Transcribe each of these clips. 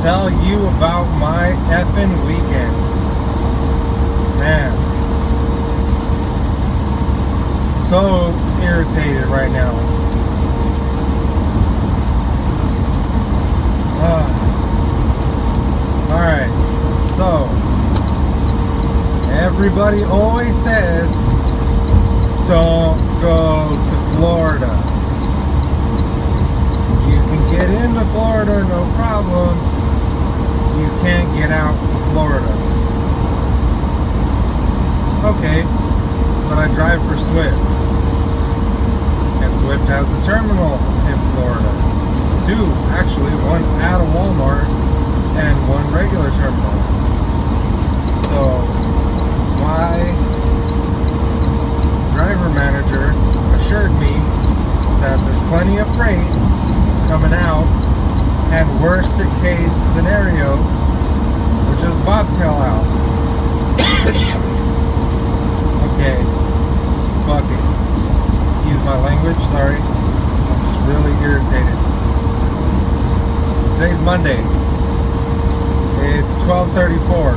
tell you about my effing weekend. Man, so irritated right now. Alright, so everybody always says don't go to Florida. You can get into Florida, no problem. You can't get out of Florida. Okay, but I drive for Swift. And Swift has a terminal in Florida. Two, actually, one at a Walmart and one regular terminal. So my driver manager assured me that there's plenty of freight coming out, and worst case scenario, we'll just bobtail out. Okay, fuck it. Excuse my language, sorry. I'm just really irritated. Today's Monday. It's 12:34.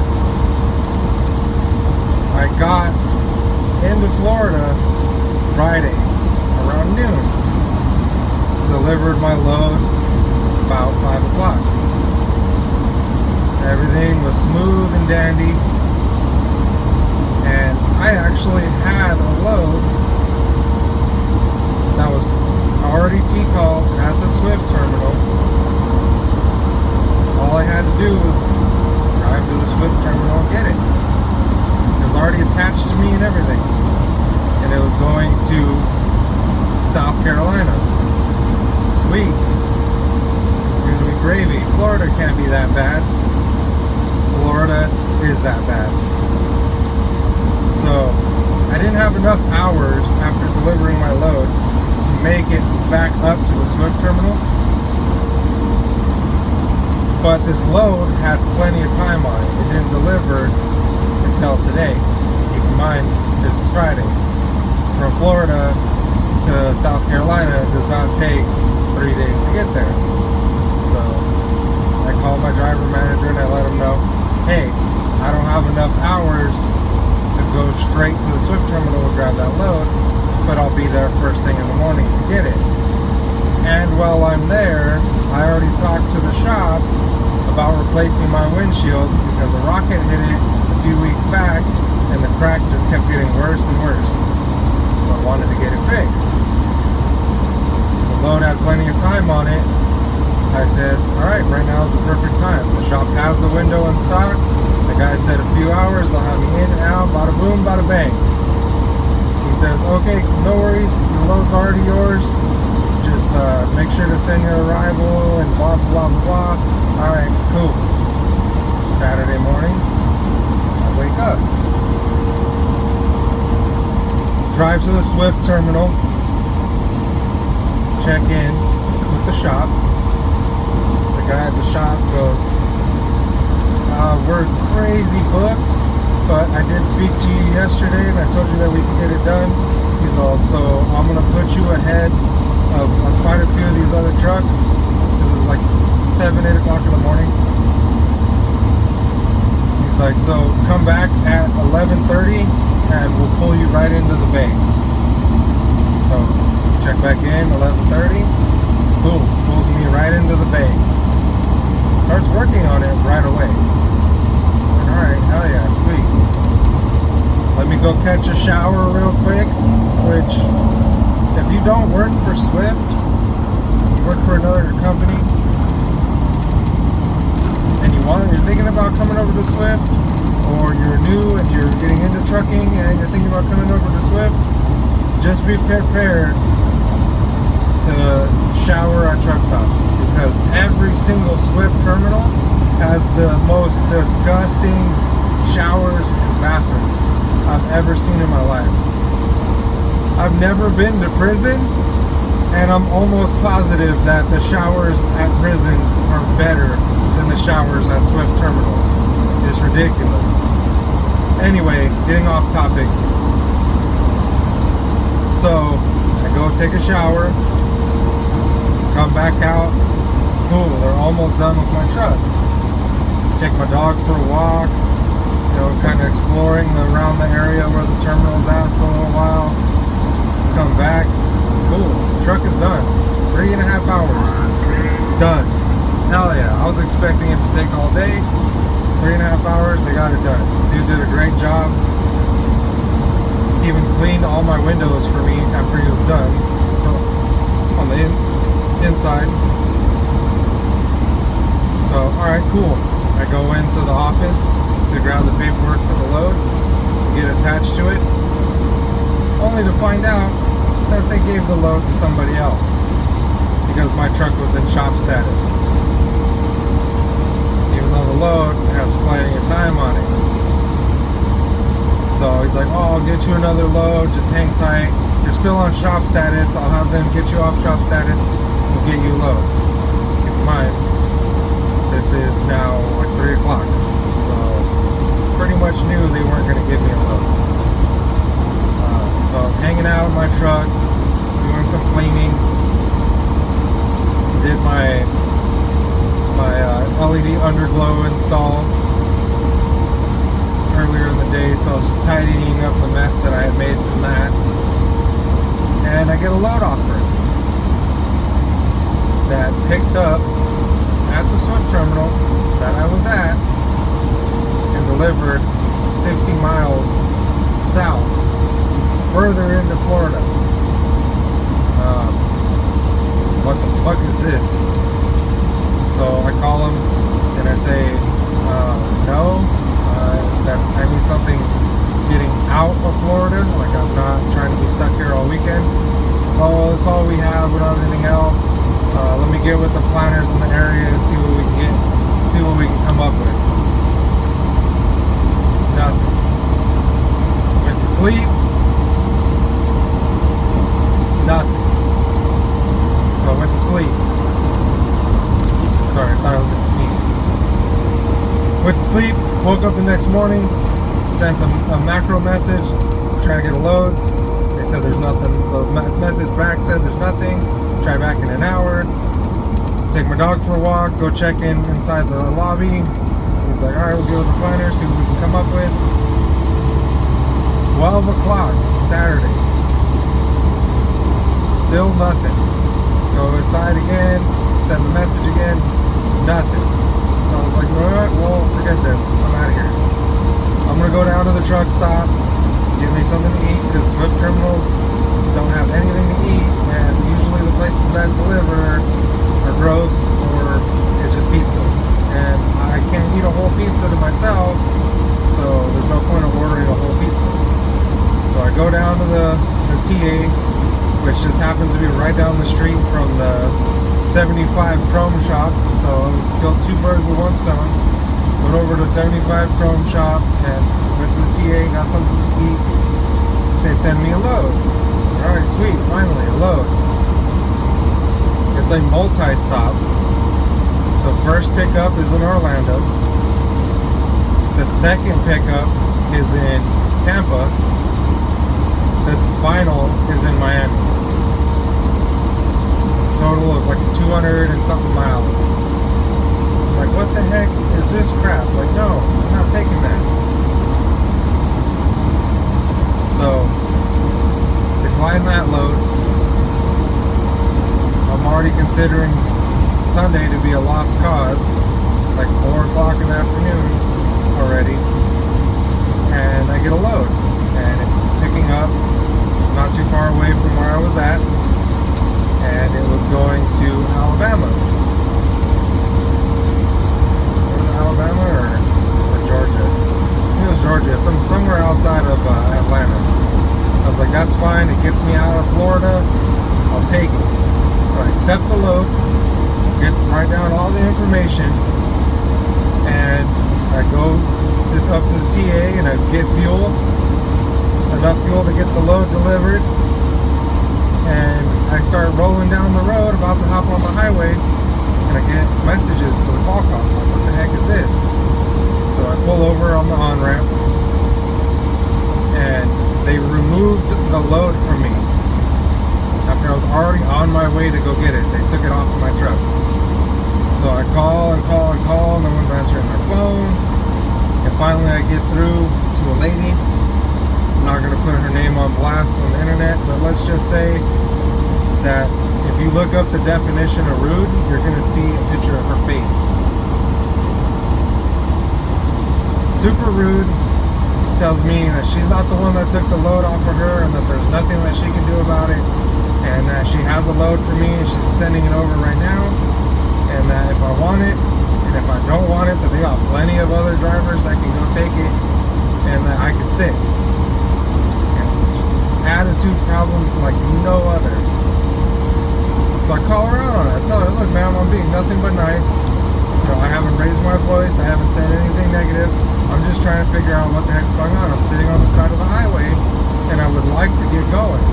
I got into Florida Friday around noon. Delivered my load about 5 o'clock. Everything was smooth and dandy. And I actually had a load that was already T-called at the Swift terminal. All I had to do was drive to the Swift terminal and get it. It was already attached to me and everything. And it was going to South Carolina. Sweet. It's going to be gravy. Florida can't be that bad. Florida is that bad. So, I didn't have enough hours after delivering my load to make it back up to the Swift terminal. But this load had plenty of time on it. It didn't deliver until today. Keep in mind, this is Friday. From Florida to South Carolina does not take 3 days to get there. So I called my driver manager and I let him know, hey, I don't have enough hours to go straight to the Swift terminal to grab that load, but I'll be there first thing in the morning to get it. And while I'm there, I already talked to the shop about replacing my windshield because a rocket hit it a few weeks back and the crack just kept getting worse and worse. So I wanted to get it fixed. The load had plenty of time on it. I said, alright, right now is the perfect time. The shop has the window in stock. The guy said a few hours, they'll have me in and out, bada boom, bada bang. He says, okay, no worries, the load's already yours. Just make sure to send your arrival and blah, blah, blah. Alright, cool. Saturday morning, I wake up. Drive to the Swift terminal. Check in with the shop. The guy at the shop goes, we're crazy booked, but I did speak to you yesterday and I told you that we could get it done. He's also, I'm going to put you ahead of quite a few of these other trucks. This is like 7, 8 o'clock in the morning. He's like, so come back at 11:30 and we'll pull you right into the bay. So check back in, 11:30. Boom, pulls me right into the bay. Starts working on it right away. Alright, hell yeah, sweet. Let me go catch a shower real quick, which, if you don't work for Swift, you work for another company, and you're thinking about coming over to Swift, or you're new and you're getting into trucking and you're thinking about coming over to Swift, just be prepared to shower at truck stops, because every single Swift terminal has the most disgusting showers and bathrooms I've ever seen in my life. I've never been to prison, and I'm almost positive that the showers at prisons are better than the showers at Swift terminals. It's ridiculous. Anyway, getting off topic. So, I go take a shower, come back out, cool, they're almost done with my truck. take my dog for a walk, kind of exploring around the area where the terminal's at for a little while. Come back, cool, truck is done. 3.5 hours, done. Hell yeah, I was expecting it to take all day. 3.5 hours, they got it done. Dude did a great job. Even cleaned all my windows for me after he was done on the inside. So, alright, cool. I go into the office to grab the paperwork for the load, get attached to it, only to find out that they gave the load to somebody else because my truck was in shop status. Even though the load has plenty of time on it. So he's like, oh, I'll get you another load, just hang tight. You're still on shop status, I'll have them get you off shop status, we'll get you a load. Keep in mind, this is now like 3 o'clock, so pretty much knew they weren't going to give me a load. So I'm hanging out in my truck, doing some cleaning. Did my LED underglow install earlier in the day, so I was just tidying up the mess that I had made from that. And I get a load offer that picked up at the Swift terminal that I was at and delivered 60 miles south, further into Florida. What the fuck is this? So I call him and I say, no, that I need something getting out of Florida, like I'm not trying to be stuck here all weekend. Oh, that's all we have, we don't have anything else. Let me get with the planners in the area and see what we can get, see what we can come up with. Nothing. Went to sleep. Nothing. So I went to sleep. Sorry, I thought I was gonna sneeze. Went to sleep, woke up the next morning, sent a macro message, trying to get a loads. They said there's nothing. The message back said there's nothing. Try back in an hour. Take my dog for a walk, go check inside the lobby. He's like, alright, we'll go with the planner, see what we can come up with. 12 o'clock, Saturday. Still nothing. Go inside again, send the message again, nothing. So I was like, alright, well, forget this. I'm out of here. I'm going to go down to the truck stop, get me something to eat, because Swift terminals don't have anything to eat, and usually the places that deliver are gross or it's just pizza. And I can't eat a whole pizza to myself, so there's no point of ordering a whole pizza. So I go down to the TA, which just happens to be right down the street from the 75 Chrome shop, so I killed 2 birds with 1 stone. Went over to 75 Chrome shop and went to the TA, got something to eat. They send me a load. Alright, sweet, finally, a load. It's a multi-stop. The first pickup is in Orlando. The second pickup is in Tampa. The final is in Miami. Total of like 200 and something miles. Like, what the heck is this crap? Like, no, I'm not taking that. So, decline that load. I'm already considering Sunday to be a lost cause. Like 4 o'clock in the afternoon already. And I get a load. And it's picking up not too far away from where I was at. And it was going to Alabama. Alabama or Georgia? I think it was Georgia, somewhere outside of Atlanta. I was like, that's fine, it gets me out of Florida, I'll take it. So I accept the load, write down all the information, and I go up to the TA and I get fuel, enough fuel to get the load delivered, and I start rolling down the road, about to hop on the highway, and I get messages to the call cop. Like, what the heck is this? So I pull over on the on-ramp, and they removed the load from me. After I was already on my way to go get it, they took it off of my truck. So I call and call and call, call, no one's answering their phone. And finally I get through to a lady. I'm not going to put her name on blast on the internet, but let's just say that if you look up the definition of rude, you're going to see a picture of her face. Super rude. Tells me that she's not the one that took the load off of her and that there's nothing that she can do about it, and that she has a load for me and she's sending it over right now, and that if I want it and if I don't want it, that they got plenty of other drivers that can go take it, and that I can sit. And just attitude problem like no other. So I call her out on it. I tell her, look ma'am, I'm being nothing but nice. You know, I haven't raised my voice, I haven't said anything negative. I'm just trying to figure out what the heck's going on. I'm sitting on the side of the highway and I would like to get going.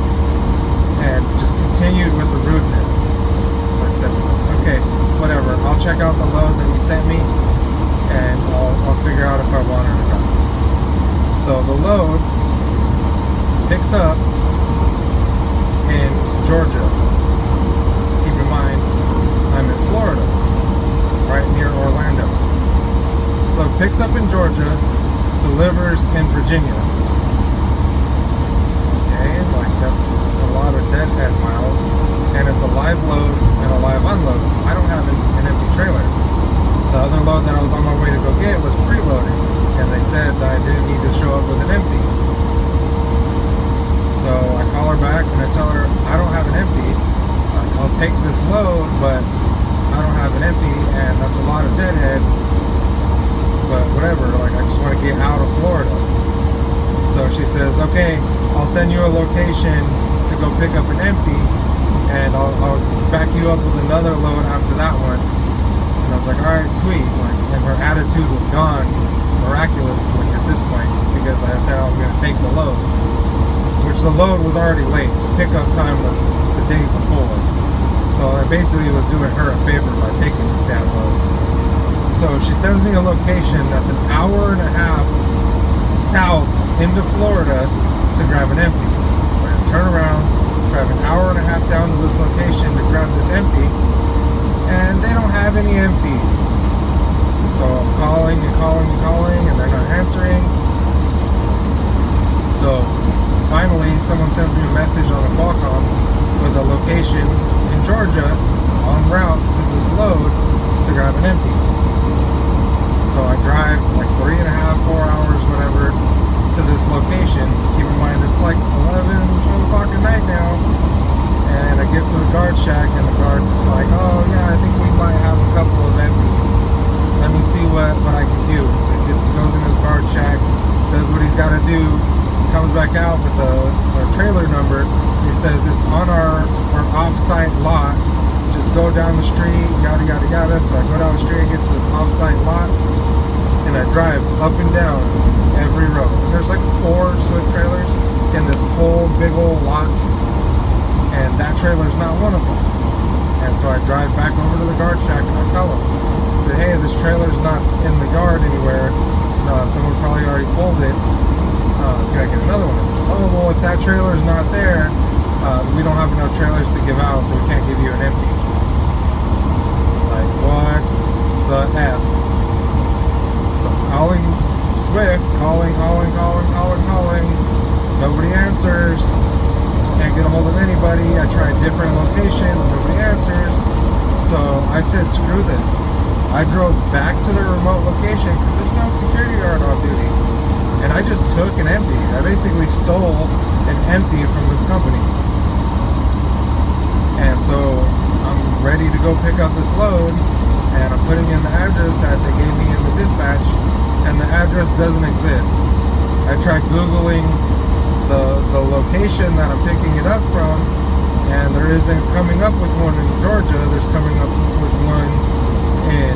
And just continued with the rudeness. I said, okay, whatever. I'll check out the load that you sent me and I'll figure out if I want it or not. So the load picks up in Georgia. Keep in mind, I'm in Florida, right near Orlando. So it picks up in Georgia, delivers in Virginia. Okay, like that's a lot of deadhead miles, and it's a live load and a live unload. I don't have an empty trailer. The other load that I was on my way to go get was preloaded, and they said that I didn't need to show up with an empty. So I call her back and I tell her, I don't have an empty. I'll take this load, but I don't have an empty, and that's a lot of deadhead. But whatever, like I just want to get out of Florida. So she says, okay, I'll send you a location to go pick up an empty, and I'll back you up with another load after that one. And I was like, all right, sweet. Like, and her attitude was gone miraculously at this point, because I said I was going to take the load, which the load was already late. The pickup time was the day before. So I basically was doing her a favor by taking this damn load. So she sends me a location that's an hour and a half south into Florida to grab an empty. So I turn around, drive an hour and a half down to this location to grab this empty, and they don't have any empties. So I'm calling and calling and calling, and they're not answering. So finally, someone sends me a message on the Qualcomm with a location in Georgia en route to this load to grab an empty. So I drive like 3.5, 4 hours, whatever, to this location. Keep in mind it's like 11, 12 o'clock at night now. And I get to the guard shack and the guard is like, oh yeah, I think we might have a couple of empties. Let me see what I can do. So he goes in his guard shack, does what he's got to do, comes back out with the trailer number. He says it's on our off-site lot. Just go down the street, yada yada yada. So I go down the street, get to this off-site lot, and I drive up and down every road. And there's like 4 Swift trailers in this whole big old lot, and that trailer's not one of them. And so I drive back over to the guard shack and I tell them, I said, hey, this trailer's not in the yard anywhere. Someone probably already pulled it. Can I get another one? Oh, well, if that trailer's not there, we don't have enough trailers to give out, so we can't give you an empty. Like, what the F? So I'm calling Swift, calling. Nobody answers. Can't get a hold of anybody. I tried different locations, nobody answers. So I said, screw this. I drove back to the remote location because there's no security guard on duty. And I just took an empty. I basically stole an empty from this company. And so I'm ready to go pick up this load, and I'm putting in the address that they gave me in the dispatch, and the address doesn't exist. I tried Googling the location that I'm picking it up from, and there isn't coming up with one in Georgia. There's coming up with one in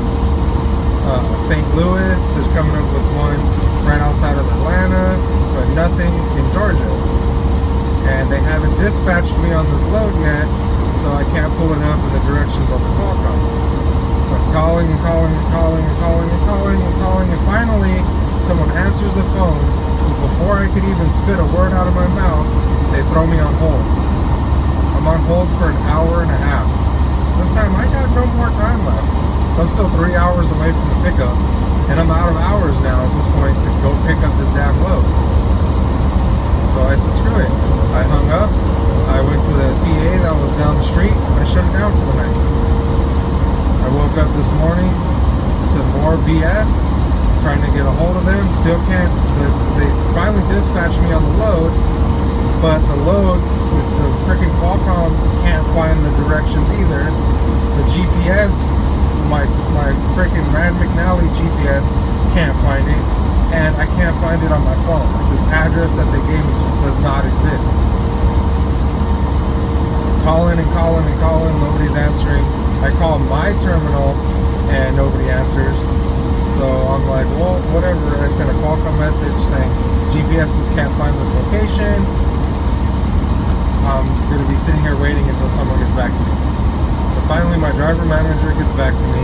St. Louis. There's coming up with one right outside of Atlanta, but nothing in Georgia. And they haven't dispatched me on this load yet, so I can't pull it up in the directions on the Qualcomm. So I'm calling, and finally someone answers the phone. Before I could even spit a word out of my mouth, they throw me on hold. I'm on hold for an hour and a half. This time I got no more time left. So I'm still 3 hours away from the pickup, and I'm out of hours now at this point to go pick up this damn load. So I said, screw it. I hung up. I went to the TA that was down the street, and I shut it down for the night. I woke up this morning to more BS, trying to get a hold of them. Still can't. They finally dispatched me on the load, but the load, the freaking Qualcomm can't find the directions either. The GPS, my freaking Rand McNally GPS can't find it, and I can't find it on my phone. Like, this address that they gave me just does not exist. Calling and calling and calling, nobody's answering. I call my terminal and nobody answers. So I'm like, well, whatever. I sent a Qualcomm message saying GPSs can't find this location. I'm going to be sitting here waiting until someone gets back to me. But finally, my driver manager gets back to me.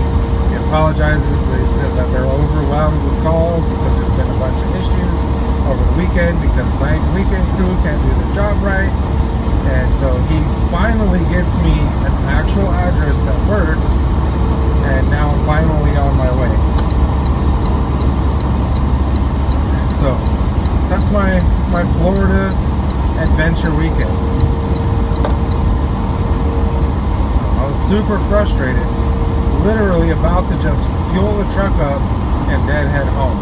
He apologizes. They said that they're overwhelmed with calls because there's been a bunch of issues over the weekend because night weekend crew can't do their job right. And so he finally gets me an actual address that works, and now I'm finally on my way. So that's my Florida adventure weekend. I was super frustrated, literally about to just fuel the truck up and deadhead home.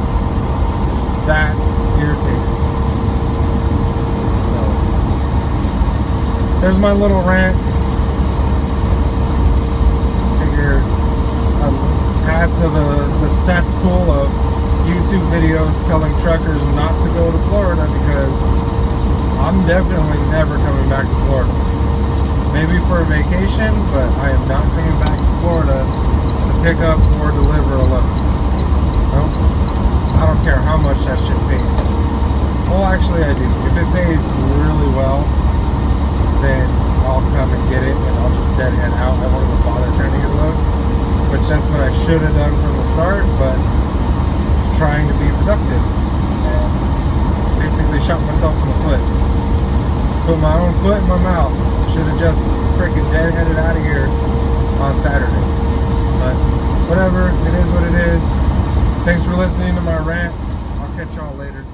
That irritating. There's my little rant. Figured I'd add to the cesspool of YouTube videos telling truckers not to go to Florida, because I'm definitely never coming back to Florida. Maybe for a vacation, but I am not coming back to Florida to pick up or deliver a load. Nope. I don't care how much that shit pays. Well, actually I do. If it pays really well, then I'll come and get it, and I'll just deadhead out. I won't even bother trying to get a load, which that's what I should have done from the start, but I was trying to be productive and basically shot myself in the foot. Put my own foot in my mouth. Should have just freaking deadheaded out of here on Saturday. But whatever, it is what it is. Thanks for listening to my rant. I'll catch y'all later.